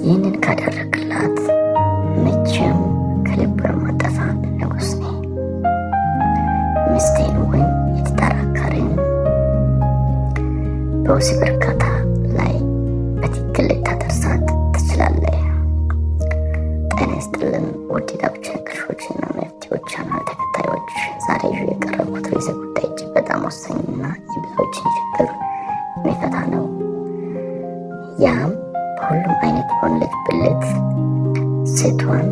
ይህንን ካደረግላት መቼም ከልብ የማጠፋ ንጉሥ ነኝ። ሚስቴን ወይም የትዳር አጋሬን በወሲብ እርካታ ላይ በትክክል ልታደርሳት ትችላለህ። ጤና ይስጥልን ውድ የጋብቻ ንቅሾችና መፍትሄዎች ቻናል ተከታዮች፣ ዛሬ ይዤ የቀረብኩት ርዕሰ ጉዳይ እጅግ በጣም ወሳኝና የብዙዎችን ችግር የሚፈታ ነው። ያም በሁሉም አይነት የሆነ ልጅ ብልት ሴቷን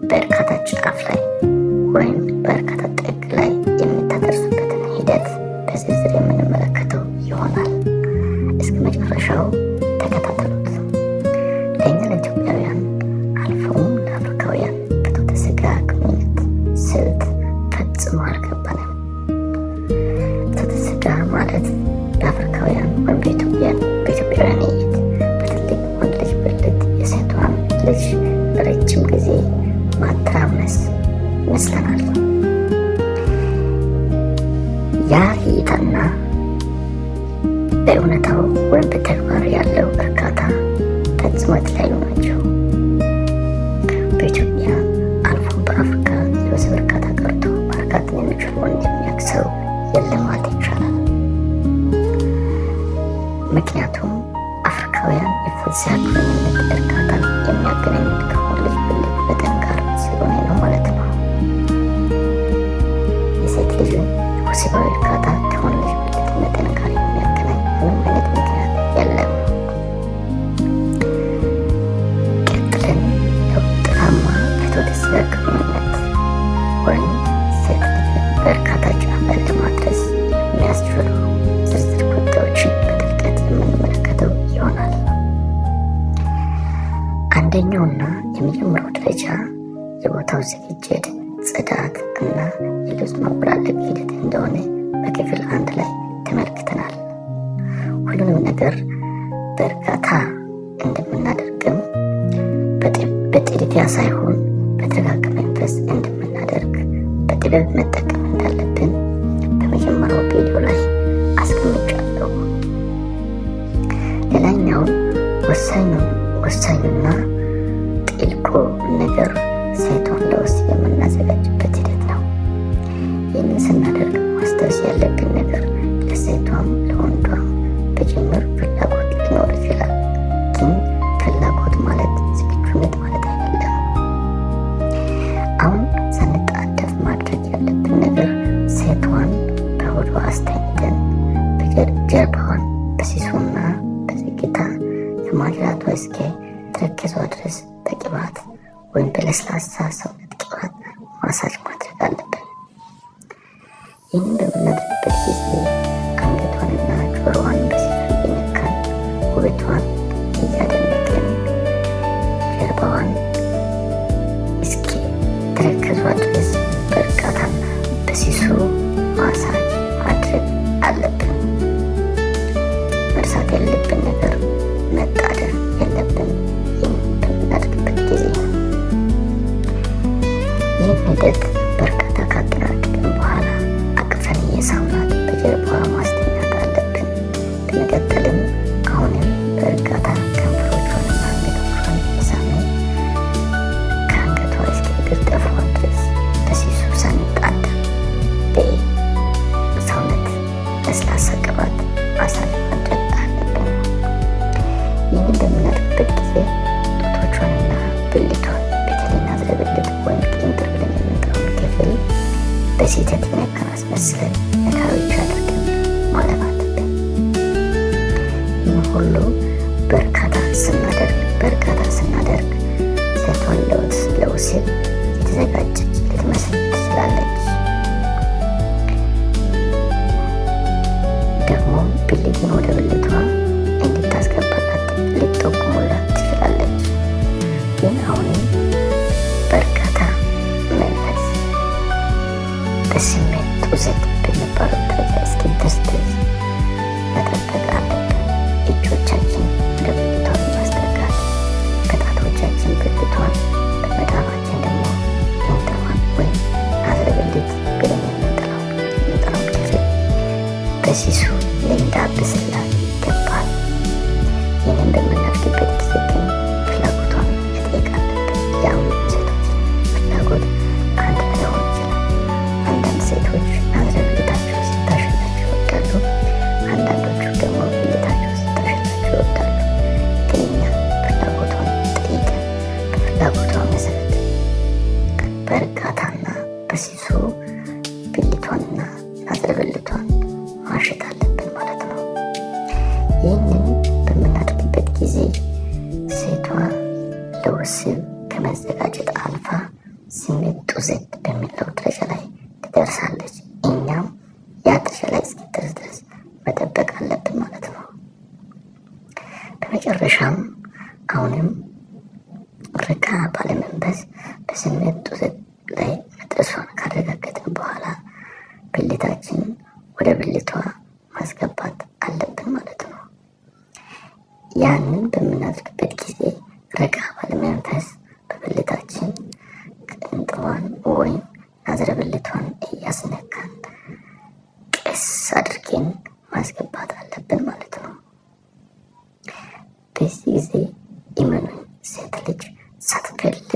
በእርካታ ጫፍ ላይ ወይም በእርካታ ጥግ ላይ የምታደርሱበትን ሂደት በዝርዝር የምንመለከተው ይሆናል። እስከ መጨረሻው ተከታተሉት። ለእኛ ለኢትዮጵያውያን አልፎም ለአፍሪካውያን ፍትወተ ሥጋ ግንኙነት ስልት ፈጽሞ አልገባንም። ፍትወተ ሥጋ ማለት በአፍሪካውያን ወይም በኢትዮጵያውያን እይት በትልቅ ወንድ ልጅ ብልት የሴቷን ልጅ በረጅም ጊዜ ማተራመስ ይመስለናል። ያ እይታና በእውነታው ወይም በተግባር ያለው እርካታ ፈጽሞ የተለያዩ ናቸው። በኢትዮጵያ አልፎ በአፍሪካ የወሲብ እርካታ ቀርቶ ማርካትን የሚችል ወንድ የሚያውቅ ሰው የለም ማለት ይቻላል። ምክንያቱም አፍሪካውያን የፍትወተ ሥጋ ግንኙነት እርካታን የሚያገናኙት ከወንድ ልጅ ብልት መጠን ጋር ስለሆነ ነው ማለት ነው። የሴት ልጅ ወሲባዊ እርካታ ከወንድ ልጅ ብልት መጠን ጋር የሚያገናኝ ምንም አይነት ምክንያት የለም። ቀጥለን ለውጤታማ ፍትወተ ሥጋ ግንኙነት ወይም ሴት ልጅ በእርካታ ጫፍ ላይ ለማድረስ የሚያስችሉ ዝርዝር ጉዳዮችን በጥልቀት የምንመለከተው ይሆናል። አንደኛውና የመጀመሪያው ደረጃ የቦታው ዝግጅት፣ ጽዳት እና የልብስ ማወላለቅ ሂደት እንደሆነ በክፍል 1 ላይ ተመልክተናል። ሁሉንም ነገር በእርጋታ እንደምናደርግም በጥድፊያ ሳይሆን በተረጋጋ መንፈስ እንደምናደርግ በጥበብ መጠቀም እንዳለብን በመጀመሪያው ቪዲዮ ላይ አስቀምጫለሁ። ሌላኛው ወሳኙና ጥልቁ ነገር ሴቷን ለወሲብ የምናዘጋጅበት ሂደት ነው። ይህንን ስናደርግ ማስታወስ ያለብን ነገር ለሴቷም ለወንዷም በጅምር ፍላጎት ሊኖር ይችላል። ግን ፍላጎት ማለት ዝግጁነት ማለት አይደለም። አሁን ሳንጣደፍ ማድረግ ያለብን ነገር ሴቷን በሆዷ አስተኝተን ጀርባዋን በሲሱና በዝግታ ከማጅራቷ እስከ ተረከዟ ድረስ በቅባት ወይም በለስላሳ ሰውነት ቅባት ማሳጅ ማድረግ አለብን። ይህንን በምናደርግበት ጊዜ አንገቷንና ጆሮዋን በሲሱ እየነካን ውበቷን እያደነቅን ጀርባዋን እስከ ተረከዟ ድረስ በእርጋታና በሲሱ ማሳጅ ማድረግ አለብን። መርሳት ያለብን ነገር መጣደፍ የለብን። ይህን በምናደርግበት ጊዜ ይህን ሂደት በእርጋታ ካጠናቀቅን በኋላ አቅፈን እየሳምናት በጀርባዋ ማስተኛት አለብን። በመቀጠልም አሁንም በእርጋታ ከንፈሮቿንና አንገቶቿን እየሳምን ከአንገቷ እስከ እግር ጥፍሯ ድረስ በሲሱ ሳንጣደፍ በሰውነት ለስላሳ ቅባት ማሳጅ ማድረግ አለብን። ይህንን በምናደርግበት ጊዜ ጡቶቿንና ብልቷን በተለይ ናዝረ ብልት ወይም ቂንጥር ብለን የምንጠራውን ክፍል በስህተት የነካን አስመስለን ነካሮች አድርገን ማለፍ አለብን። ይህ ሁሉ በእርጋታ ስናደርግ ሴቷን ለወሲብ የተዘጋጀች ልትመስል ትችላለች። ደግሞ ብልትን ወደ ብልቷ እንድታስገባላት ልትጠቁሙላት ትችላለች። ግን አሁንም በእርጋታ መንፈስ በስሜት ጡዘት በሚባለው ደረጃ እስኪደርስ ድረስ መጠበቅ አለብን። እጆቻችን ወደ ብልቷ በማስጠጋት በጣቶቻችን ብልቷን፣ በመዳፋችን ደግሞ ቂንጥሯን ወይም ናዝረ ብልት ብለን የምንጠራውን ክፍል በሲሱ ልንዳብስላት ይገባል። ይህንን በምናደርግበት ጊዜ ግን ማሸት አለብን ማለት ነው። ይህንን በምናደርግበት ጊዜ ሴቷ ለወሲብ ከመዘጋጀት አልፋ ስሜት ጡዘት በሚለው ደረጃ ላይ ትደርሳለች። እኛም ያ ደረጃ ላይ እስኪደርስ ድረስ መጠበቅ አለብን ማለት ነው። በመጨረሻም አሁንም ረጋ ባለመንፈስ በስሜት ጡዘት ላይ መድረሷን ካረጋገጥን በኋላ ብልታችን ወደ ብልቷ ማስገባት አለብን ማለት ነው። ያንን በምናደርግበት ጊዜ ረጋ ባለመንፈስ በብልታችን ቅንጥሯን ወይም ናዝረ ብልቷን እያስነካን ቀስ አድርገን ማስገባት አለብን ማለት ነው። በዚህ ጊዜ እመኑኝ ሴት ልጅ ሳትፈልግ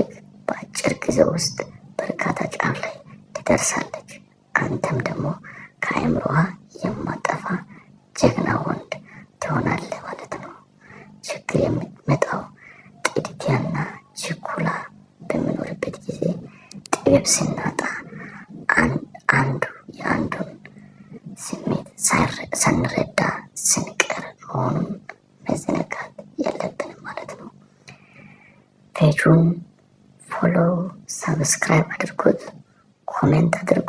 በአጭር ጊዜ ውስጥ በርካታ ጫፍ ላይ ትደርሳለች። አንተም ደግሞ ከአእምሮዋ የማጠፋ ጀግና ወንድ ትሆናለህ ማለት ነው። ችግር የሚመጣው ጥድፊያና ችኩላ በሚኖርበት ጊዜ ጥበብ ስናጣ አንዱ የአንዱን ስሜት ሳንረዳ ስንቀር መሆኑን መዘነጋት የለብንም ማለት ነው። ፔጁን ፎሎ፣ ሰብስክራይብ አድርጉት፣ ኮሜንት አድርጉ።